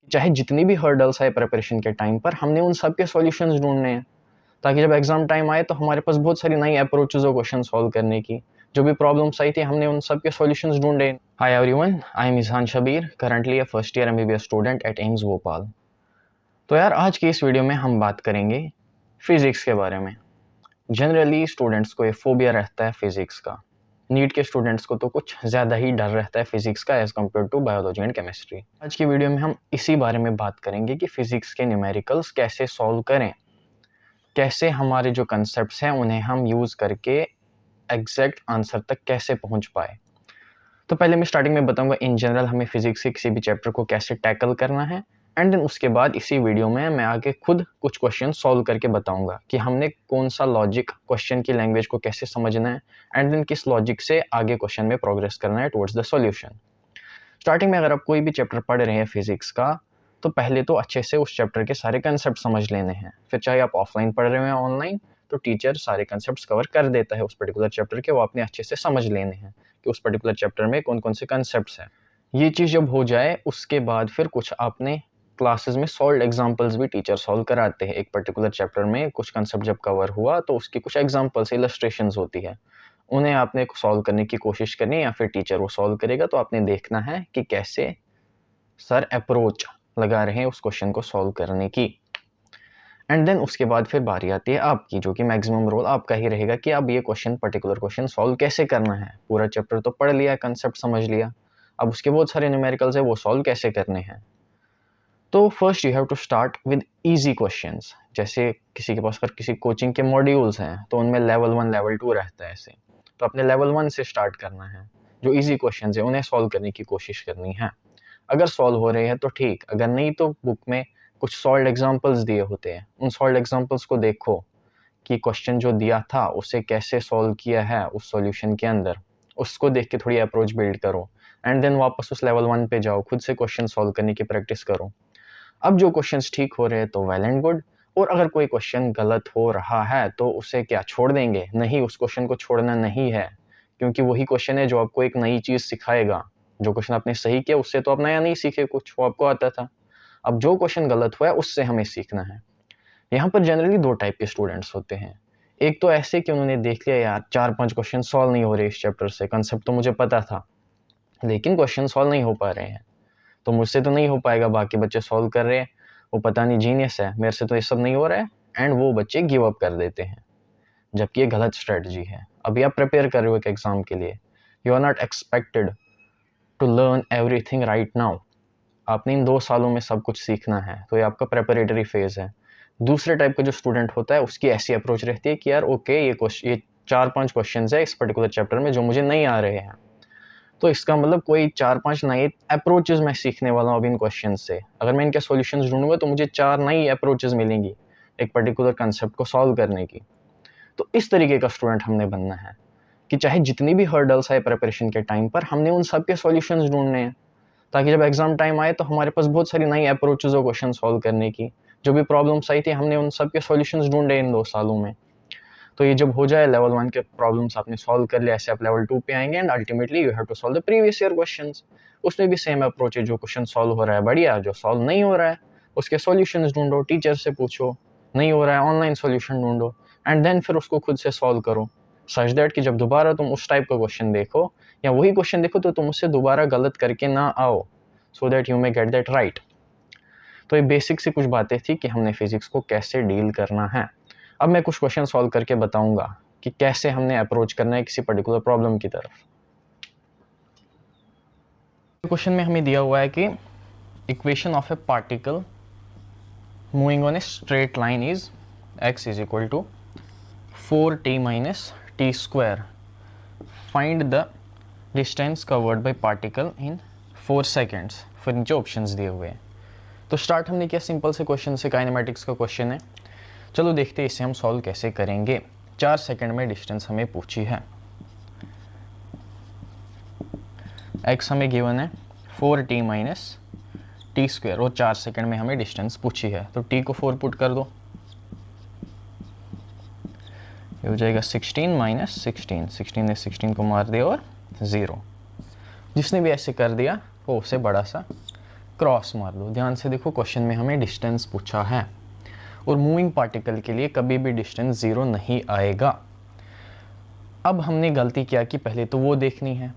चाहे जितनी भी हर्डल्स आए प्रिपरेशन के टाइम पर, हमने उन सब के सॉल्यूशंस ढूंढने हैं ताकि जब एग्जाम टाइम आए तो हमारे पास बहुत सारी नई अप्रोचेज हो क्वेश्चन सॉल्व करने की। जो भी प्रॉब्लम्स आई थी हमने उन सब के सॉल्यूशंस ढूंढे। Hi everyone, I am Izhan Shabir, currently a first year MBBS student at AIIMS Bhopal. तो यार आज की इस वीडियो में हम बात करेंगे फिजिक्स के बारे में। जनरली स्टूडेंट्स को ये फोबिया रहता है फिजिक्स का। नीट के स्टूडेंट्स को तो कुछ ज़्यादा ही डर रहता है फिजिक्स का as compare to biology and chemistry. आज की वीडियो में हम इसी बारे में बात करेंगे कि फिजिक्स के न्यूमेरिकल्स कैसे सॉल्व करें, कैसे हमारे जो कंसेप्ट्स हैं उन्हें हम यूज़ करके एग्जैक्ट आंसर तक कैसे पहुंच पाए। तो पहले मैं स्टार्टिंग में बताऊंगा इन जनरल हमें फिजिक्स के किसी भी चैप्टर को कैसे टैकल करना है, एंड देन उसके बाद इसी वीडियो में मैं आगे खुद कुछ क्वेश्चन सॉल्व करके बताऊंगा कि हमने कौन सा लॉजिक क्वेश्चन की लैंग्वेज को कैसे समझना है, एंड देन किस लॉजिक से आगे क्वेश्चन में प्रोग्रेस करना है टुवर्ड्स द सॉल्यूशन। स्टार्टिंग में अगर आप कोई भी चैप्टर पढ़ रहे हैं फिजिक्स का, तो पहले तो अच्छे से उस चैप्टर के सारे कंसेप्ट समझ लेने हैं। फिर चाहे आप ऑफलाइन पढ़ रहे हो या ऑनलाइन, तो टीचर सारे कंसेप्ट्स कवर कर देता है उस पर्टिकुलर चैप्टर के, वो आपने अच्छे से समझ लेने हैं कि उस पर्टिकुलर चैप्टर में कौन कौन से कंसेप्ट्स हैं। ये चीज़ जब हो जाए उसके बाद फिर कुछ आपने क्लासेस में सॉल्व एग्जाम्पल्स भी टीचर सॉल्व कराते हैं। एक पर्टिकुलर चैप्टर में कुछ कंसेप्ट जब कवर हुआ तो उसकी कुछ एग्जाम्पल्स इलस्ट्रेशंस होती है, उन्हें आपने सॉल्व करने की कोशिश करनी है या फिर टीचर वो सॉल्व करेगा। तो आपने देखना है कि कैसे सर अप्रोच लगा रहे हैं उस क्वेश्चन को सॉल्व करने की। एंड देन उसके बाद फिर बारी आती है आपकी, जो कि मैक्सिमम रोल आपका ही रहेगा कि आप ये क्वेश्चन पर्टिकुलर क्वेश्चन सॉल्व कैसे करना है। पूरा चैप्टर तो पढ़ लिया, कंसेप्ट समझ लिया, अब उसके बहुत सारे न्यूमेरिकल्स है वो सॉल्व कैसे करने हैं। तो first you have to start with easy questions. जैसे किसी के पास अगर किसी कोचिंग के मॉड्यूल्स हैं तो उनमें लेवल 1 लेवल 2 रहता है ऐसे, तो अपने लेवल 1 से स्टार्ट करना है। जो इजी क्वेश्चंस है उन्हें सॉल्व करने की कोशिश करनी है। अगर सॉल्व हो रहे हैं तो ठीक, अगर नहीं तो बुक में कुछ सॉल्व एग्जांपल्स दिए होते हैं, उन सॉल्व एग्जांपल्स को देखो कि क्वेश्चन जो दिया था उसे कैसे सॉल्व किया है उस सॉल्यूशन के अंदर, उसको देख के थोड़ी अप्रोच बिल्ड करो, एंड देन वापस उस लेवल 1 पे जाओ, खुद से क्वेश्चन सॉल्व करने की प्रैक्टिस करो। अब जो क्वेश्चंस ठीक हो रहे हैं तो वेल एंड गुड, और अगर कोई क्वेश्चन गलत हो रहा है तो उसे क्या छोड़ देंगे? नहीं, उस क्वेश्चन को छोड़ना नहीं है, क्योंकि वही क्वेश्चन है जो आपको एक नई चीज सिखाएगा। जो क्वेश्चन आपने सही किया उससे तो आप नया नहीं सीखे, कुछ वो आपको आता था। अब जो क्वेश्चन गलत हुआ है उससे हमें सीखना है। यहाँ पर जनरली दो टाइप के स्टूडेंट्स होते हैं। एक तो ऐसे कि उन्होंने देख लिया यार 4-5 क्वेश्चन सॉल्व नहीं हो रहे इस चैप्टर से, कंसेप्ट तो मुझे पता था लेकिन क्वेश्चन सॉल्व नहीं हो पा रहे हैं, तो मुझसे तो नहीं हो पाएगा, बाकी बच्चे सॉल्व कर रहे हैं, वो पता नहीं जीनियस है, मेरे से तो ये सब नहीं हो रहा है, एंड वो बच्चे गिव अप कर देते हैं, जबकि ये गलत स्ट्रेटजी है। अभी आप प्रिपेयर कर रहे हो एक एग्जाम के लिए, you are not expected to learn everything right now. आपने इन 2 सालों में सब कुछ सीखना है, तो ये आपका प्रेपरेटरी फेज है। दूसरे टाइप का जो स्टूडेंट होता है उसकी ऐसी अप्रोच रहती है कि यार ओके, ये 4-5 क्वेश्चन है इस पर्टिकुलर चैप्टर में जो मुझे नहीं आ रहे हैं, तो इसका मतलब कोई 4-5 नए अप्रोचेस मैं सीखने वाला हूँ अब इन क्वेश्चन से। अगर मैं इनके सॉल्यूशंस ढूंढूंगा तो मुझे 4 नई अप्रोचेस मिलेंगी एक पर्टिकुलर कंसेप्ट को सॉल्व करने की। तो इस तरीके का स्टूडेंट हमने बनना है कि चाहे जितनी भी हर्डल्स आए प्रिपरेशन के टाइम पर, हमने उन सब के सॉल्यूशंस ढूंढने हैं ताकि जब एग्जाम टाइम आए तो हमारे पास बहुत सारी नई अप्रोचेस हो क्वेश्चन सॉल्व करने की। जो भी प्रॉब्लम्स आई थी हमने उन सब के सॉल्यूशंस ढूंढे इन 2 सालों में। तो ये जब हो जाए लेवल 1 के प्रॉब्लम्स आपने सॉल्व कर लिया, ऐसे आप लेवल 2 पे आएंगे, and ultimately you have to solve the previous year questions. उसमें भी सेम अप्रोच है, जो क्वेश्चन सॉल्व हो रहा है बढ़िया, जो सॉल्व नहीं हो रहा है उसके सॉल्यूशंस ढूंढो, टीचर से पूछो, नहीं हो रहा है ऑनलाइन सॉल्यूशन ढूंढो, एंड देन फिर उसको खुद से सॉल्व करो, सच दैट कि जब दोबारा तुम उस टाइप का क्वेश्चन देखो या वही क्वेश्चन देखो तो तुम उससे दोबारा गलत करके ना आओ, so that you may get that right. तो ये बेसिक सी कुछ बातें थी कि हमने फिजिक्स को कैसे डील करना है। अब मैं कुछ क्वेश्चन सॉल्व करके बताऊंगा कि कैसे हमने अप्रोच करना है किसी पर्टिकुलर प्रॉब्लम की तरफ। क्वेश्चन में हमें दिया हुआ है कि equation of a particle moving on a straight line is x is equal to 4t minus t square, find the distance covered by particle in 4 seconds. फिर नीचे ऑप्शंस दिए हुए हैं। तो स्टार्ट हमने किया सिंपल से क्वेश्चन से, काइनेमेटिक्स का क्वेश्चन है। चलो देखते हैं इसे हम सॉल्व कैसे करेंगे। 4 सेकंड में डिस्टेंस हमें पूछी है, x हमें गिवन है 4t माइनस टी स्क्वायर, और 4 सेकंड में हमें डिस्टेंस पूछी है, तो t को 4 पुट कर दो, ये हो जाएगा 16 माइनस 16, 16 ने 16 को मार दिया और 0। जिसने भी ऐसे कर दिया वो उससे बड़ा सा क्रॉस मार दो। ध्यान से देखो, क्वेश्चन में हमें डिस्टेंस पूछा है और मूविंग पार्टिकल के लिए कभी भी डिस्टेंस 0 नहीं आएगा। अब हमने गलती क्या कि पहले तो वो देखनी है।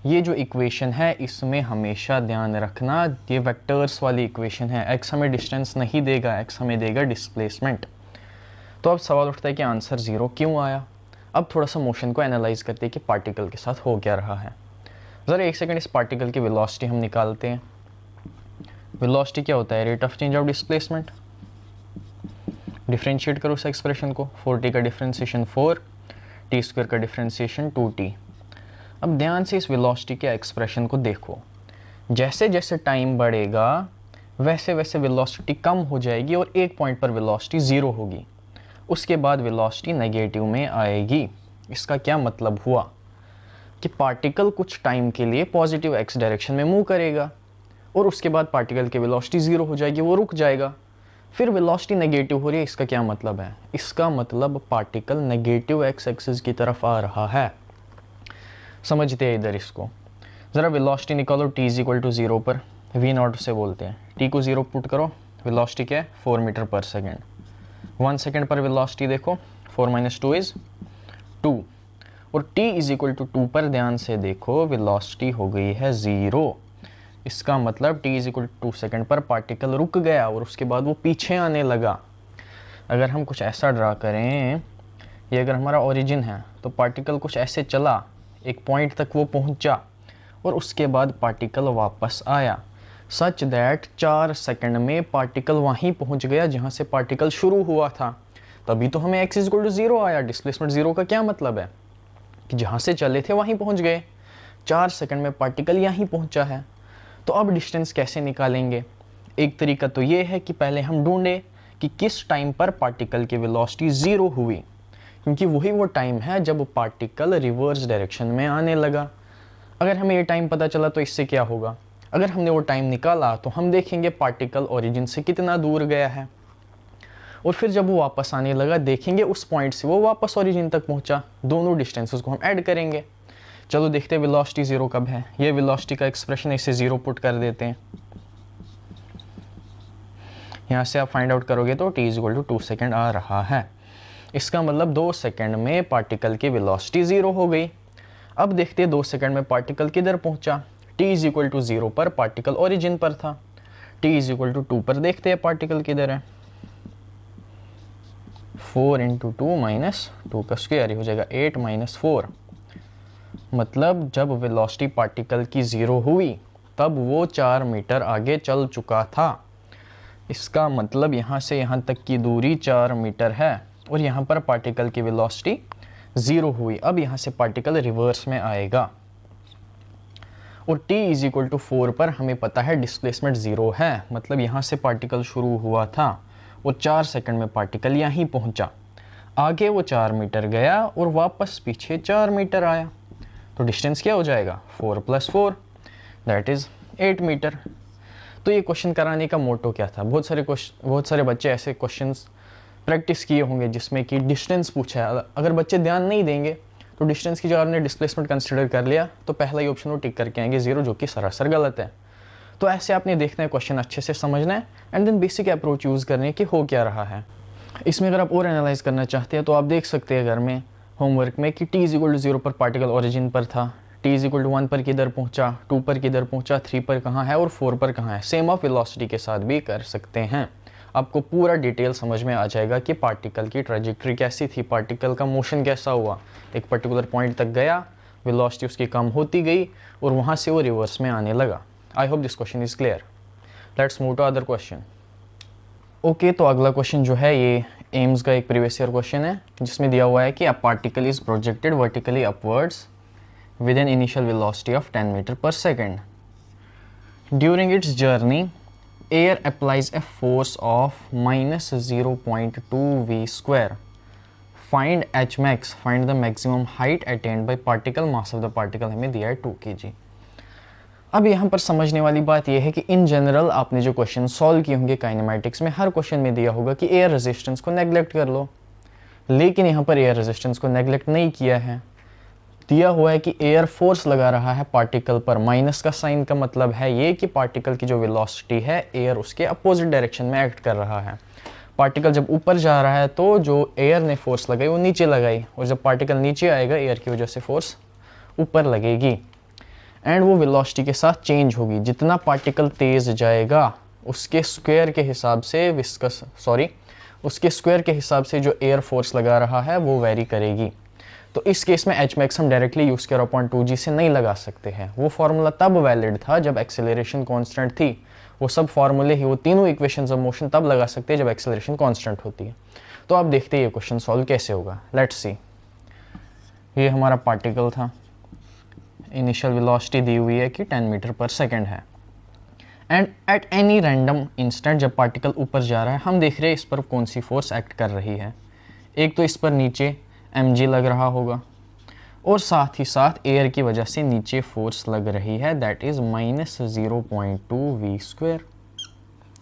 ये जो इक्वेशन है इसमें हमेशा ध्यान रखना ये वेक्टर्स वाली इक्वेशन है। x हमें डिस्टेंस नहीं देगा, x हमें देगा डिस्प्लेसमेंट। तो अब सवाल उठता है कि आंसर 0 क्यों आया। अब थोड़ा सा मोशन को एनालाइज करते हैं कि पार्टिकल के साथ हो क्या रहा है। ज़रा एक सेकंड, इस पार्टिकल की वेलोसिटी हम निकालते हैं। वेलोसिटी क्या होता है? Rate of change of displacement. Differentiate करो इस एक्सप्रेशन को। 4t का डिफ्रेंशिएशन 4, t² का डिफ्रेंशिएशन 2t। अब ध्यान से इस वेलोसिटी के एक्सप्रेशन को देखो। जैसे जैसे टाइम बढ़ेगा वैसे वैसे वेलोसिटी कम हो जाएगी और एक पॉइंट पर वेलोसिटी 0 होगी। उसके बाद वेलोसिटी नेगेटिव में आएगी। इसका क्या मतलब हुआ कि पार्टिकल कुछ टाइम के लिए पॉजिटिव x डायरेक्शन में मूव करेगा और उसके बाद पार्टिकल की वेलोसिटी 0 हो जाएगी, वो रुक जाएगा। फिर वेलोसिटी नेगेटिव हो रही है। इसका क्या मतलब है? इसका मतलब पार्टिकल नेगेटिव x एक्सिस की तरफ आ रहा है। समझते हैं इधर इसको। ज़रा वेलोसिटी निकालो t = 0 पर। v0 से बोलते हैं। t को 0 पुट करो। वेलोसिटी क्या है? 4 मीटर पर सेकेंड। 1 सेकेंड पर वेलोसिटी देखो, 4 - 2 = 2 और t = 2 पर ध्यान से देखो वेलोसिटी हो गई है 0। इसका मतलब t = 2 सेकेंड पर पार्टिकल रुक गया और उसके बाद वो पीछे आने लगा। अगर हम कुछ ऐसा ड्रा करें, ये अगर हमारा ओरिजिन है तो पार्टिकल कुछ ऐसे चला, एक पॉइंट तक वो पहुंचा और उसके बाद पार्टिकल वापस आया, सच दैट 4 सेकंड में पार्टिकल वहीं पहुंच गया जहां से पार्टिकल शुरू हुआ था। तभी तो हमें x = 0 आया। डिस्प्लेसमेंट 0 का क्या मतलब है कि जहां से चले थे वहीं पहुंच गए। 4 सेकंड में पार्टिकल यहीं पहुंचा है। तो अब डिस्टेंस कैसे निकालेंगे? एक तरीका तो ये है कि पहले हम ढूंढे कि किस टाइम पर पार्टिकल की वेलोसिटी 0 हुई, क्योंकि वही वो टाइम है जब पार्टिकल रिवर्स डायरेक्शन में आने लगा। अगर हमें ये टाइम पता चला तो इससे क्या होगा? अगर हमने वो टाइम निकाला तो हम देखेंगे पार्टिकल ओरिजिन से कितना दूर गया है और फिर जब वो वापस आने लगा देखेंगे उस पॉइंट से वो वापस ओरिजिन तक पहुंचा। दोनों डिस्टेंसेस को हम ऐड करेंगे। चलो देखते हैं वेलोसिटी 0 कब है। ये वेलोसिटी का एक्सप्रेशन है, इसे 0 पुट कर देते हैं। यहाँ से आप फाइंड आउट करोगे तो t = 2 सेकेंड आ रहा है। इसका मतलब 2 सेकेंड में पार्टिकल की वेलोसिटी 0 हो गई। अब देखते हैं 2 सेकेंड में पार्टिकल किधर पहुंचा। t = 0 पर पार्टिकल ओरिजिन पर था। t = 2 पर देखते हैं पार्टिकल किधर है। 4 × 2 - 2 का स्क्वायर हो जाएगा 8 - 4। मतलब जब वेलोसिटी पार्टिकल की 0 हुई तब वो 4 मीटर आगे चल चुका था। इसका मतलब यहाँ से यहाँ तक की दूरी 4 मीटर है और यहाँ पर पार्टिकल की वेलोसिटी 0 हुई। अब यहाँ से पार्टिकल रिवर्स में आएगा और t = 4 पर हमें पता है डिस्प्लेसमेंट 0 है। मतलब यहाँ से पार्टिकल शुरू हुआ था और 4 सेकंड में पार्टिकल यहीं पहुँचा। आगे वो 4 मीटर गया और वापस पीछे 4 मीटर आया। तो डिस्टेंस क्या हो जाएगा? 4 + 4 दैट इज़ 8 मीटर। तो ये क्वेश्चन कराने का मोटो क्या था? बहुत सारे बच्चे ऐसे क्वेश्चंस प्रैक्टिस किए होंगे जिसमें कि डिस्टेंस पूछा है। अगर बच्चे ध्यान नहीं देंगे तो डिस्टेंस की जगह आपने डिस्प्लेसमेंट कंसिडर कर लिया तो पहला ही ऑप्शन वो टिक करके आएंगे 0, जो कि सरासर गलत है। तो ऐसे आपने देखना है, क्वेश्चन अच्छे से समझना है and then basic approach use करनी है कि हो क्या रहा है। इसमें अगर आप और एनालाइज करना चाहते हैं तो आप देख सकते हैं घर में होमवर्क में कि t = 0 पर पार्टिकल ओरिजिन पर था, t = 1 पर किधर पहुंचा, 2 पर किधर पहुंचा, 3 पर कहाँ है और 4 पर कहाँ है। सेम ऑफ वेलोसिटी के साथ भी कर सकते हैं। आपको पूरा डिटेल समझ में आ जाएगा कि पार्टिकल की ट्रैजेक्टरी कैसी थी, पार्टिकल का मोशन कैसा हुआ। एक पर्टिकुलर पॉइंट तक गया, वेलोसिटी उसकी कम होती गई और वहाँ से वो रिवर्स में आने लगा। I hope this question is clear. Let's move to other question. Okay, तो अगला क्वेश्चन जो है ये एम्स का एक प्रीवियस ईयर क्वेश्चन है जिसमें दिया हुआ है कि a particle is projected vertically upwards with an initial velocity of 10 meter per second. During its journey, air applies a force of -0.2 v square. Find h max, find the maximum height attained by particle. Mass of the particle हमें दिया है 2 kg. अब यहाँ पर समझने वाली बात यह है कि इन जनरल आपने जो क्वेश्चन सॉल्व किए होंगे काइनेमैटिक्स में, हर क्वेश्चन में दिया होगा कि एयर रेजिस्टेंस को नेग्लेक्ट कर लो, लेकिन यहाँ पर एयर रेजिस्टेंस को नेग्लेक्ट नहीं किया है। दिया हुआ है कि एयर फोर्स लगा रहा है पार्टिकल पर, माइनस का साइन का मतलब है ये कि पार्टिकल की जो वेलोसिटी है एयर उसके अपोजिट डायरेक्शन में एक्ट कर रहा है। पार्टिकल जब ऊपर जा रहा है तो जो एयर ने फोर्स लगाई वो नीचे लगाई, और जब पार्टिकल नीचे आएगा एयर की वजह से फोर्स ऊपर लगेगी, एंड वो वेलोसिटी के साथ चेंज होगी। जितना पार्टिकल तेज जाएगा उसके स्क्वायर के हिसाब से उसके स्क्वायर के हिसाब से जो एयर फोर्स लगा रहा है वो वेरी करेगी। तो इस केस में एच मैक्स हम डायरेक्टली यूज़ किया 0.2g से नहीं लगा सकते हैं। वो फार्मूला तब वैलिड था जब एक्सेलरेशन कांस्टेंट थी। वो सब फार्मूले ही, वो तीनों इक्वेशंस ऑफ मोशन तब लगा सकते हैं जब एक्सेलरेशन कांस्टेंट होती है। तो आप देखते हैं ये क्वेश्चन सॉल्व कैसे होगा। लेट्स सी, ये हमारा पार्टिकल था, इनिशियल वेलोसिटी दी हुई है कि 10 मीटर पर सेकेंड है, and at any random instant जब पार्टिकल ऊपर जा रहा है हम देख रहे हैं इस पर कौन सी फोर्स एक्ट कर रही है। एक तो इस पर नीचे mg लग रहा होगा, और साथ ही साथ एयर की वजह से नीचे फोर्स लग रही है, दैट इज -0.2 v²।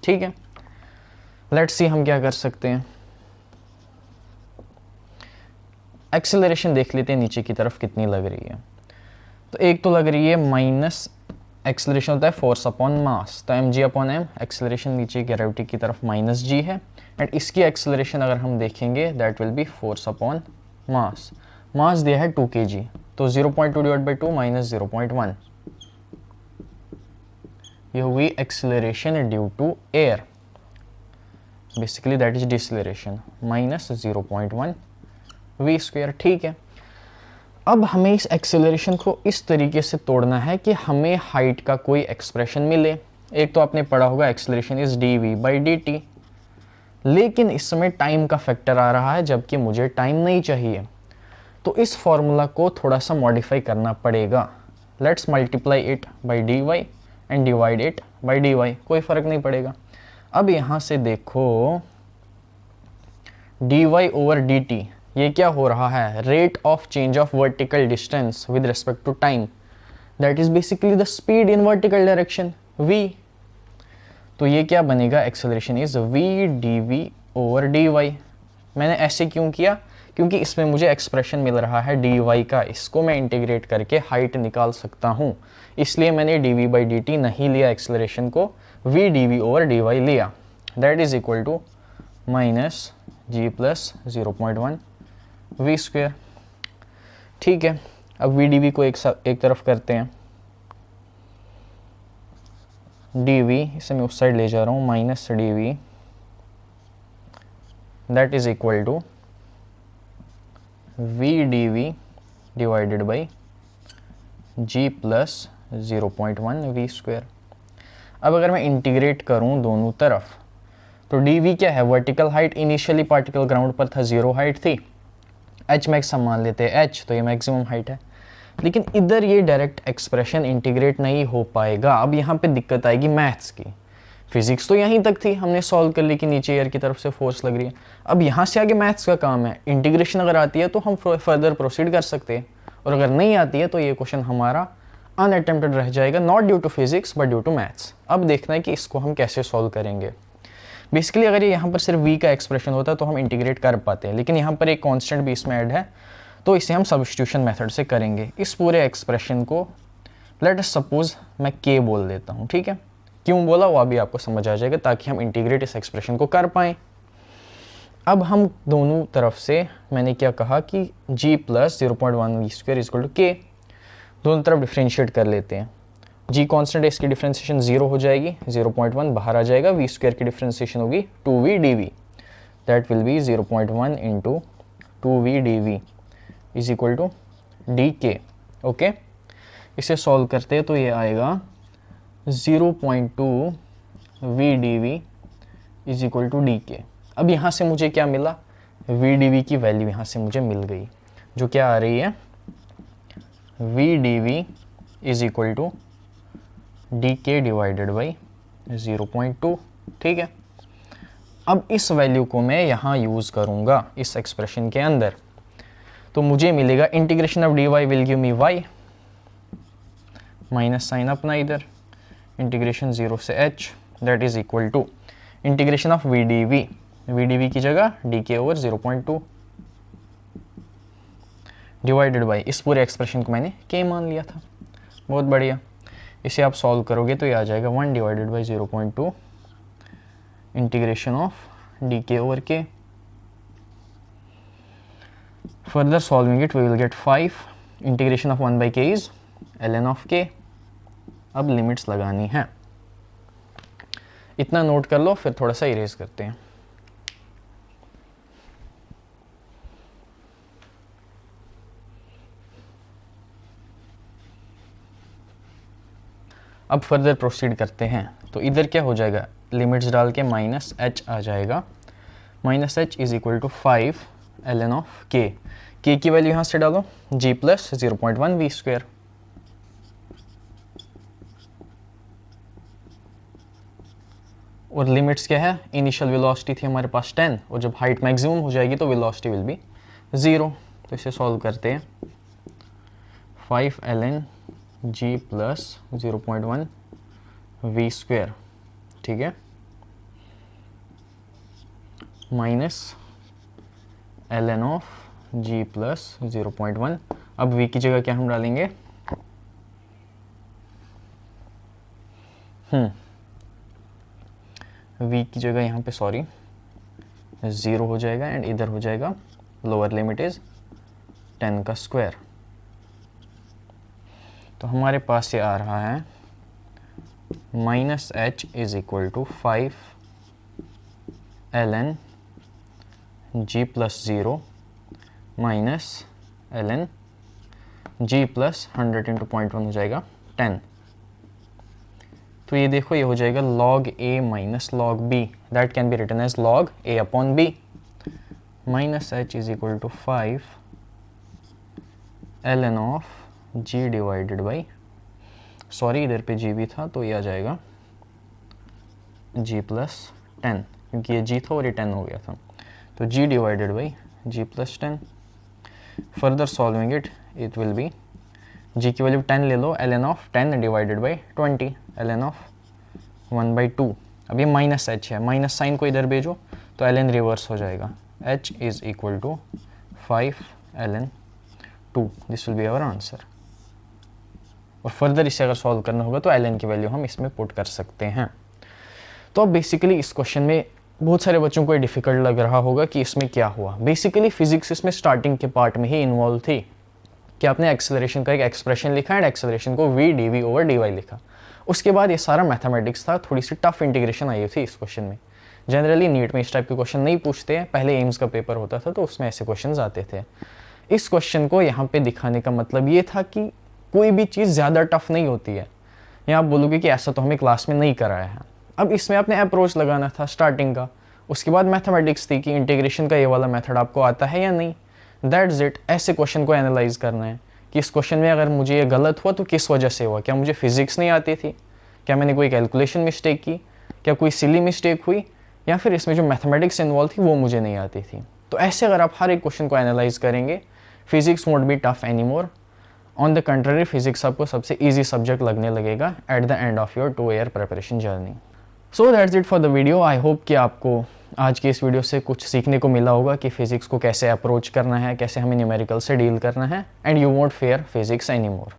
ठीक है, लेट्स सी हम क्या कर सकते हैं। एक्सेलरेशन देख लेते हैं नीचे की तरफ कितनी लग रही है। तो एक तो लग रही है माइनस, एक्सेलरेशन होता है फोर्स अपॉन मास, तो mg अपॉन m, एक्सेलरेशन नीचे ग्रेविटी की तरफ -g है, एंड इसकी एक्सेलरेशन अगर हम देखेंगे that will be force upon mass. Mass दिया है 2 kg, तो 0.2 डिवाइड बाई 2 माइनस 0.1, ये हुई acceleration due to air, basically that is deceleration, minus 0.1 v²। ठीक है, अब हमें इस एक्सेलरेशन को इस तरीके से तोड़ना है कि हमें हाइट का कोई एक्सप्रेशन मिले। एक तो आपने पढ़ा होगा एक्सेलरेशन इज dv/dt, लेकिन इस समय टाइम का फैक्टर आ रहा है जबकि मुझे टाइम नहीं चाहिए, तो इस फॉर्मूला को थोड़ा सा मॉडिफाई करना पड़ेगा। Let's multiply it by dy and divide it by dy, कोई फर्क नहीं पड़ेगा। अब यहाँ से देखो dy/dt, ये क्या हो रहा है, rate of change of vertical distance with respect to time, that is basically the speed in vertical direction v। तो ये क्या बनेगा, एक्सेलरेशन इज v dv/dy। मैंने ऐसे क्यों किया, क्योंकि इसमें मुझे एक्सप्रेशन मिल रहा है dy का, इसको मैं इंटीग्रेट करके हाइट निकाल सकता हूँ, इसलिए मैंने dv/dt नहीं लिया एक्सेलरेशन को, v dv/dy लिया, that is equal to -g plus 0.1 v²। ठीक है, अब v dv को एक तरफ करते हैं, dv इसे मैं उस साइड ले जा रहा हूँ, minus dv, that is equal to v dv divided by g plus 0.1 v²। अब अगर मैं इंटीग्रेट करूँ दोनों तरफ, तो dv क्या है, vertical height, initially particle ground पर था, 0 हाइट थी, h मैक्स हम मान लेते हैं h, तो ये मैक्सिमम हाइट है, लेकिन इधर ये डायरेक्ट एक्सप्रेशन इंटीग्रेट नहीं हो पाएगा। अब यहाँ पे दिक्कत आएगी मैथ्स की, फिजिक्स तो यहीं तक थी, हमने सॉल्व कर ली कि नीचे एयर की तरफ से फोर्स लग रही है। अब यहाँ से आगे मैथ्स का काम है, इंटीग्रेशन अगर आती है तो हम फर्दर प्रोसीड कर सकते हैं, और अगर नहीं आती है तो ये क्वेश्चन हमारा अनअटेम्प्टेड रह जाएगा, not due to physics but due to maths. अब देखना है कि इसको हम कैसे सॉल्व करेंगे। बेसिकली अगर ये यहाँ पर सिर्फ v का एक्सप्रेशन होता तो हम इंटीग्रेट कर पाते हैं, लेकिन यहाँ पर एक कांस्टेंट भी इसमें ऐड है, तो इसे हम सब्स्टिट्यूशन मेथड से करेंगे। इस पूरे एक्सप्रेशन को लेट अस सपोज मैं k बोल देता हूँ, ठीक है, क्यों बोला वो अभी आपको समझ आ जाएगा, ताकि हम इंटीग्रेट इस एक्सप्रेशन को कर पाएँ। अब हम दोनों तरफ से, मैंने क्या कहा कि g plus 0.1 v² equal to k, दोनों तरफ डिफ्रेंशिएट कर लेते हैं। g कांस्टेंट है, इसकी डिफ्रेंशिएशन 0 हो जाएगी, 0.1 बाहर आ जाएगा, v² की डिफ्रेंशिएशन होगी 2v dv, that will be 0.1 into 2v dv is equal to dk। Okay, इसे सॉल्व करते हैं तो ये आएगा 0.2 v dv is equal to dk। अब यहाँ से मुझे क्या मिला, v dv की वैल्यू यहाँ से मुझे मिल गई, जो क्या आ रही है, v dv is equal to dk divided by 0.2। ठीक है, अब इस वैल्यू को मैं यहाँ यूज़ करूँगा इस एक्सप्रेशन के अंदर, तो मुझे मिलेगा integration of dy will give me y, minus sign अपना इधर, इंटीग्रेशन 0 से h, that is equal to integration of v dv की जगह dk ओवर 0.2 डिवाइडेड बाई इस पूरे एक्सप्रेशन को मैंने k मान लिया था। बहुत बढ़िया, इसे आप सॉल्व करोगे तो ये आ जाएगा 1 divided by 0.2 integration of dk over k। Further solving it we will get 5 integration of 1 by k is ln of k। अब लिमिट्स लगानी है, इतना नोट कर लो, फिर थोड़ा सा इरेज करते हैं। अब फर्दर प्रोसीड करते हैं, तो इधर क्या हो जाएगा, लिमिट्स डाल के माइनस एच आ जाएगा। Minus h is equal to 5 ln of k. K की वैल्यू यहाँ से डालो, g प्लस 0.1 वी स्क्वायर। और लिमिट्स क्या है, इनिशियल वेलोसिटी थी हमारे पास 10, और जब हाइट मैक्सिमम हो जाएगी तो वेलोसिटी विल बी 0। तो इसे सॉल्व करते हैं। 5 ln g plus 0.1 v square, ठीक है, minus ln of g plus 0.1। अब v की जगह क्या हम डालेंगे, v की जगह यहाँ पे सॉरी 0 हो जाएगा, एंड इधर हो जाएगा लोअर लिमिट इज 10 का स्क्वायर। तो हमारे पास ये आ रहा है minus h is equal to 5 ln g plus 0 minus ln g plus 100 into 0.1 हो जाएगा 10। तो ये देखो, ये हो जाएगा log a minus log b, that can be written as log a upon b। Minus h is equal to 5 ln of g divided by, sorry इधर पे g भी था तो ये आ जाएगा g प्लस 10, क्योंकि ये g था और ये 10 हो गया था, तो g divided by g plus 10। Further solving it, it will be g की वैल्यू 10 ले लो, ln of 10 divided by 20, ln of 1/2। अब ये माइनस एच है, माइनस साइन को इधर भेजो तो ln रिवर्स हो जाएगा, h is equal to 5 ln 2। This will be our answer. और फर्दर इसे अगर सॉल्व करना होगा तो ln की वैल्यू हम इसमें पुट कर सकते हैं। तो अब बेसिकली इस क्वेश्चन में बहुत सारे बच्चों को ये डिफिकल्ट लग रहा होगा कि इसमें क्या हुआ। बेसिकली फिजिक्स इसमें स्टार्टिंग के पार्ट में ही इन्वॉल्व थी कि आपने एक्सेलरेशन का एक एक्सप्रेशन लिखा एंड एक्सेलरेशन को v dv ओवर dy लिखा। उसके बाद ये सारा मैथमेटिक्स था, थोड़ी सी टफ इंटीग्रेशन आई थी इस क्वेश्चन में। जनरली नीट में इस टाइप के क्वेश्चन नहीं पूछते हैं, पहले एम्स का पेपर होता था तो उसमें ऐसे क्वेश्चन आते थे। इस क्वेश्चन को यहाँ पे दिखाने का मतलब ये था कि कोई भी चीज़ ज़्यादा टफ नहीं होती है। या आप बोलोगे कि ऐसा तो हमें क्लास में नहीं कराया है। अब इसमें आपने अप्रोच लगाना था स्टार्टिंग का, उसके बाद मैथमेटिक्स थी कि इंटीग्रेशन का ये वाला मेथड आपको आता है या नहीं। That's it. ऐसे क्वेश्चन को एनालाइज करना है कि इस क्वेश्चन में अगर मुझे ये गलत हुआ तो किस वजह से हुआ। क्या मुझे फिजिक्स नहीं आती थी, क्या मैंने कोई कैलकुलेशन मिस्टेक की, क्या कोई सिली मिस्टेक हुई, या फिर इसमें जो मैथमेटिक्स इन्वॉल्व थी वो मुझे नहीं आती थी। तो ऐसे अगर आप हर एक क्वेश्चन को एनालाइज करेंगे, physics won't be tough any more. On the contrary, physics आपको सबसे ईजी सब्जेक्ट लगने लगेगा at the end of your 2 year preparation journey. So that's it for the video. I hope कि आपको आज की इस वीडियो से कुछ सीखने को मिला होगा कि फिजिक्स को कैसे अप्रोच करना है, कैसे हमें न्यूमेरिकल से डील करना है, and you won't fair physics any more.